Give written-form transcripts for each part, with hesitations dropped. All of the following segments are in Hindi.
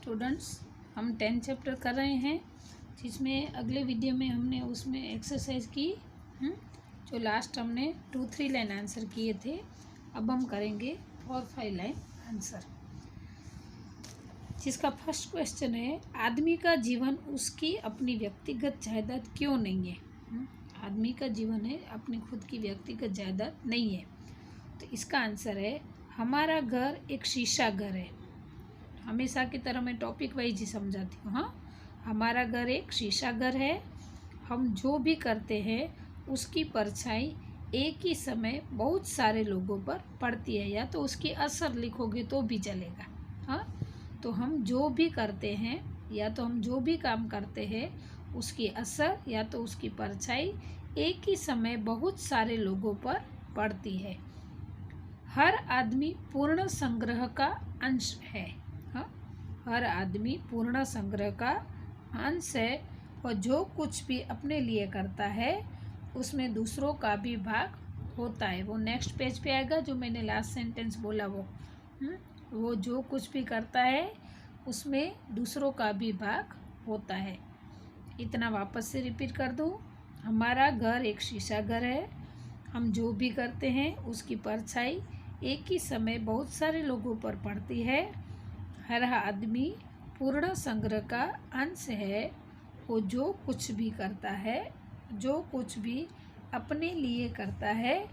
स्टूडेंट्स, हम 10 चैप्टर कर रहे हैं, जिसमें अगले वीडियो में हमने उसमें एक्सरसाइज की जो लास्ट हमने 2-3 लाइन आंसर किए थे। अब हम करेंगे 4-5 लाइन आंसर, जिसका फर्स्ट क्वेश्चन है, आदमी का जीवन उसकी अपनी व्यक्तिगत जायदाद क्यों नहीं है। आदमी का जीवन है अपनी खुद की व्यक्तिगत जायदाद नहीं है। तो इसका आंसर है, हमारा घर एक शीशा घर है। हमेशा की तरह मैं टॉपिक वाइज ही समझाती हूँ। हाँ, हमारा घर एक शीशा घर है। हम जो भी करते हैं उसकी परछाई एक ही समय बहुत सारे लोगों पर पड़ती है, या तो उसकी असर लिखोगे तो भी चलेगा। हाँ, तो हम जो भी करते हैं या तो हम जो भी काम करते हैं उसकी असर या तो उसकी परछाई एक ही समय बहुत सारे लोगों पर पड़ती है। हर आदमी पूर्ण संग्रह का अंश है। हाँ, हर आदमी पूर्ण संग्रह का अंश है, और जो कुछ भी अपने लिए करता है उसमें दूसरों का भी भाग होता है। वो नेक्स्ट पेज पे आएगा, जो मैंने लास्ट सेंटेंस बोला वो जो कुछ भी करता है उसमें दूसरों का भी भाग होता है। इतना वापस से रिपीट कर दूँ, हमारा घर एक शीशा घर है। हम जो भी करते हैं उसकी परछाई एक ही समय बहुत सारे लोगों पर पड़ती है। हर आदमी पूर्ण संग्रह का अंश है। वो जो कुछ भी करता है, जो कुछ भी अपने लिए करता है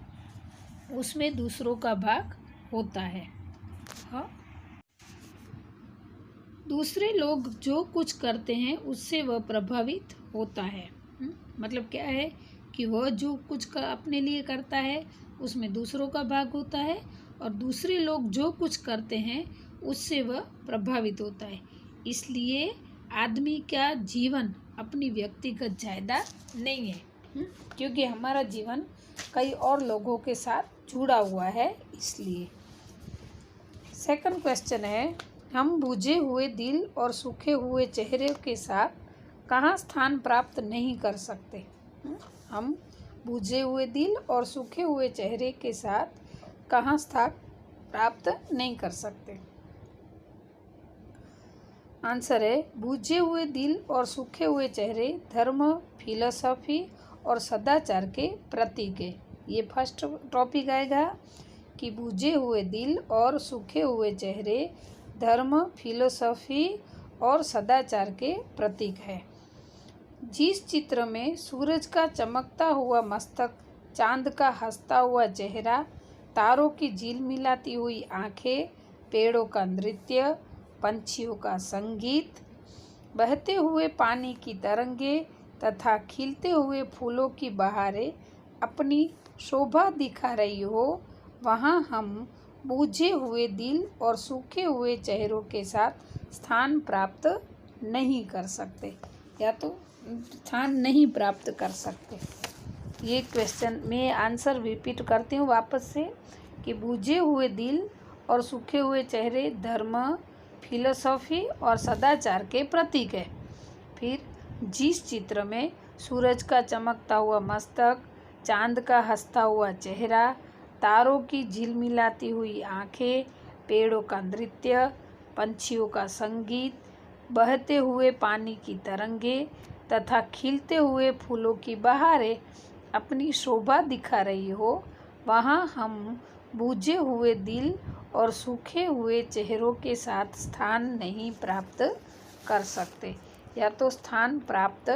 उसमें दूसरों का भाग होता है। हाँ, दूसरे लोग जो कुछ करते हैं उससे वह प्रभावित होता है। मतलब क्या है कि वह जो कुछ का अपने लिए करता है उसमें दूसरों का भाग होता है, और दूसरे लोग जो कुछ करते हैं उससे वह प्रभावित होता है। इसलिए आदमी का जीवन अपनी व्यक्तिगत जायदाद नहीं है, क्योंकि हमारा जीवन कई और लोगों के साथ जुड़ा हुआ है। इसलिए सेकंड क्वेश्चन है, हम बुझे हुए दिल और सूखे हुए चेहरे के साथ कहाँ स्थान प्राप्त नहीं कर सकते। हम बुझे हुए दिल और सूखे हुए चेहरे के साथ कहाँ स्थान प्राप्त नहीं कर सकते। आंसर है, बुझे हुए दिल और सूखे हुए चेहरे धर्म, फिलॉसफी और सदाचार के प्रतीक है। ये फर्स्ट टॉपिक आएगा कि बुझे हुए दिल और सूखे हुए चेहरे धर्म, फिलॉसफी और सदाचार के प्रतीक है। जिस चित्र में सूरज का चमकता हुआ मस्तक, चांद का हंसता हुआ चेहरा, तारों की झिलमिलाती हुई आंखें, पेड़ों का नृत्य, पंछियों का संगीत, बहते हुए पानी की तरंगें तथा खिलते हुए फूलों की बहारें अपनी शोभा दिखा रही हो, वहाँ हम बुझे हुए दिल और सूखे हुए चेहरों के साथ स्थान प्राप्त नहीं कर सकते, या तो स्थान नहीं प्राप्त कर सकते। ये क्वेश्चन में आंसर रिपीट करती हूँ वापस से कि बुझे हुए दिल और सूखे हुए चेहरे धर्म, फिलॉसफी और सदाचार के प्रतीक है। फिर जिस चित्र में सूरज का चमकता हुआ मस्तक, चांद का हंसता हुआ चेहरा, तारों की झिलमिलाती हुई आंखें, पेड़ों का नृत्य, पंछियों का संगीत, बहते हुए पानी की तरंगें तथा खिलते हुए फूलों की बहारें अपनी शोभा दिखा रही हो, वहाँ हम बुझे हुए दिल और सूखे हुए चेहरों के साथ स्थान नहीं प्राप्त कर सकते, या तो स्थान प्राप्त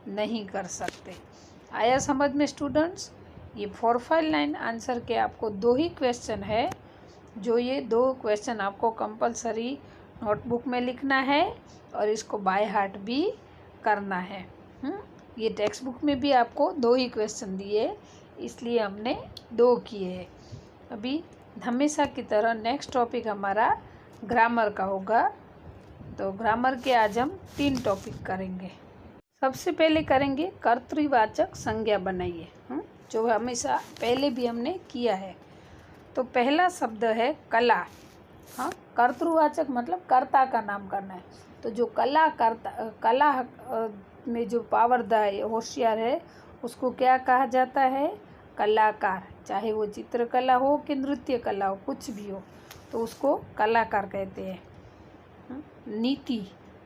नहीं कर सकते। आया समझ में स्टूडेंट्स? ये 4-5 लाइन आंसर के आपको 2 ही क्वेश्चन है, जो ये 2 क्वेश्चन आपको कंपलसरी नोटबुक में लिखना है और इसको बाय हार्ट भी करना है। ये टेक्स्ट बुक में भी आपको 2 ही क्वेश्चन दिए, इसलिए हमने 2 किए हैं। अभी हमेशा की तरह नेक्स्ट टॉपिक हमारा ग्रामर का होगा। तो ग्रामर के आज हम 3 टॉपिक करेंगे। सबसे पहले करेंगे कर्तृवाचक संज्ञा बनाइए, जो हमेशा पहले भी हमने किया है। तो पहला शब्द है कला। हाँ, कर्तृवाचक मतलब कर्ता का नाम करना है। तो जो कला में जो पावरदार है, होशियार है, उसको क्या कहा जाता है? कलाकार। चाहे वो चित्रकला हो कि नृत्य कला हो, कुछ भी हो, तो उसको कलाकार कहते हैं। नीति,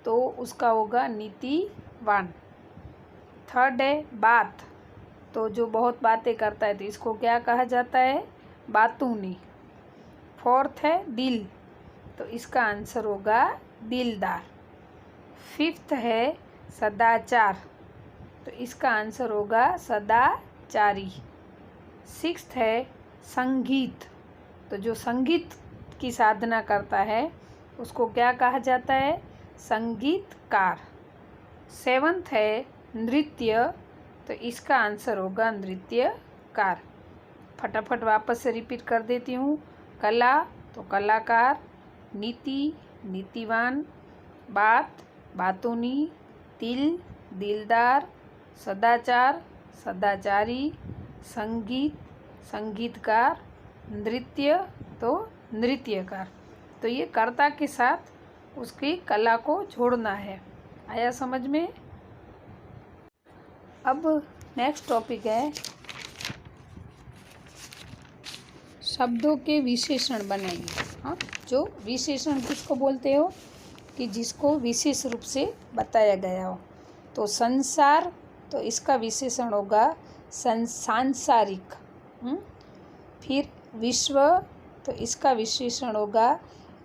तो उसका होगा नीतिवान। थर्ड है बात, तो जो बहुत बातें करता है तो इसको क्या कहा जाता है, बातूनी। फोर्थ है दिल, तो इसका आंसर होगा दिलदार। फिफ्थ है सदाचार, तो इसका आंसर होगा सदाचारी। सिक्स्थ है संगीत, तो जो संगीत की साधना करता है उसको क्या कहा जाता है, संगीतकार। सेवंथ है नृत्य, तो इसका आंसर होगा नृत्यकार। फटाफट वापस से रिपीट कर देती हूँ। कला तो कलाकार, नीति नीतिवान, बात बातूनी, दिल दिलदार, सदाचार सदाचारी, संगीत संगीतकार, नृत्य तो नृत्यकार। तो ये कर्ता के साथ उसकी कला को जोड़ना है। आया समझ में? अब नेक्स्ट टॉपिक है शब्दों के विशेषण बनाइए। हाँ, जो विशेषण किसको बोलते हो, कि जिसको विशेष रूप से बताया गया हो। तो संसार, तो इसका विशेषण होगा सांसारिक। फिर विश्व, तो इसका विशेषण होगा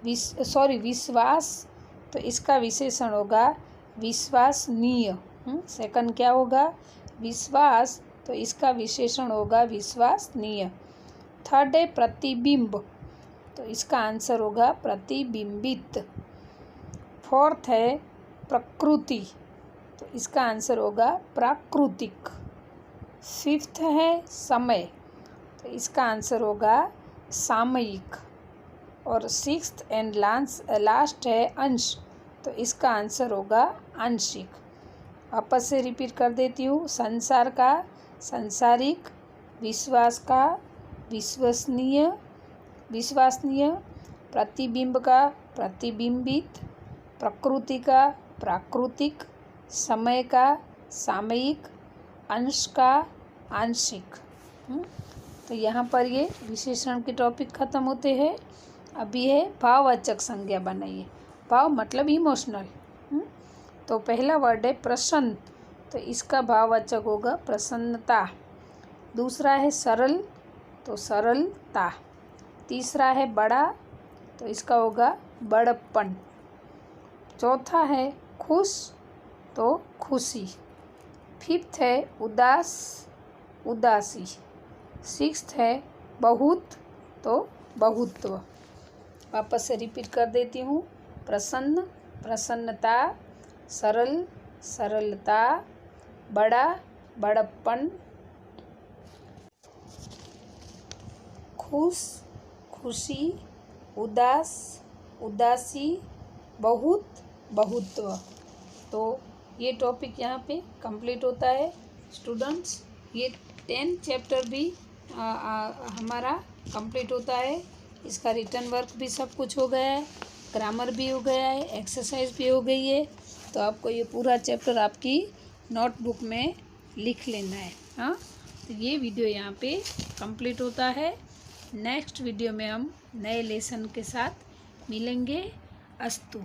विश्वास, तो इसका विशेषण होगा विश्वसनीय। सेकंड क्या होगा, विश्वास, तो इसका विशेषण होगा विश्वसनीय। थर्ड है प्रतिबिंब, तो इसका आंसर होगा प्रतिबिंबित। फोर्थ है प्रकृति, तो इसका आंसर होगा प्राकृतिक। फिफ्थ है समय, तो इसका आंसर होगा सामयिक। और सिक्स्थ एंड लास्ट है अंश, तो इसका आंसर होगा आंशिक। वापस से रिपीट कर देती हूँ। संसार का सांसारिक, विश्वास का विश्वसनीय, प्रतिबिंब का प्रतिबिंबित, प्रकृति का प्राकृतिक, समय का सामयिक, अंश का आंशिक। तो यहाँ पर ये विशेषण के टॉपिक ख़त्म होते हैं। अभी है भाववाचक संज्ञा बनाइए। भाव मतलब इमोशनल। तो पहला वर्ड है प्रसन्न, तो इसका भाववाचक होगा प्रसन्नता। दूसरा है सरल, तो सरलता। तीसरा है बड़ा, तो इसका होगा बड़प्पन। चौथा है खुश, तो खुशी। फिफ्थ है उदास, उदासी। सिक्स्थ है बहुत, तो बहुत्व। वापस से रिपीट कर देती हूँ। प्रसन्न प्रसन्नता, सरल सरलता, बड़ा बड़प्पन, खुश खुशी, उदास उदासी, बहुत बहुत्व। तो ये टॉपिक यहाँ पे कंप्लीट होता है स्टूडेंट्स। ये 10 चैप्टर भी हमारा कंप्लीट होता है। इसका रिटर्न वर्क भी सब कुछ हो गया है, ग्रामर भी हो गया है, एक्सरसाइज भी हो गई है। तो आपको ये पूरा चैप्टर आपकी नोटबुक में लिख लेना है। हाँ, तो ये वीडियो यहाँ पे कंप्लीट होता है। नेक्स्ट वीडियो में हम नए लेसन के साथ मिलेंगे। अस्तु।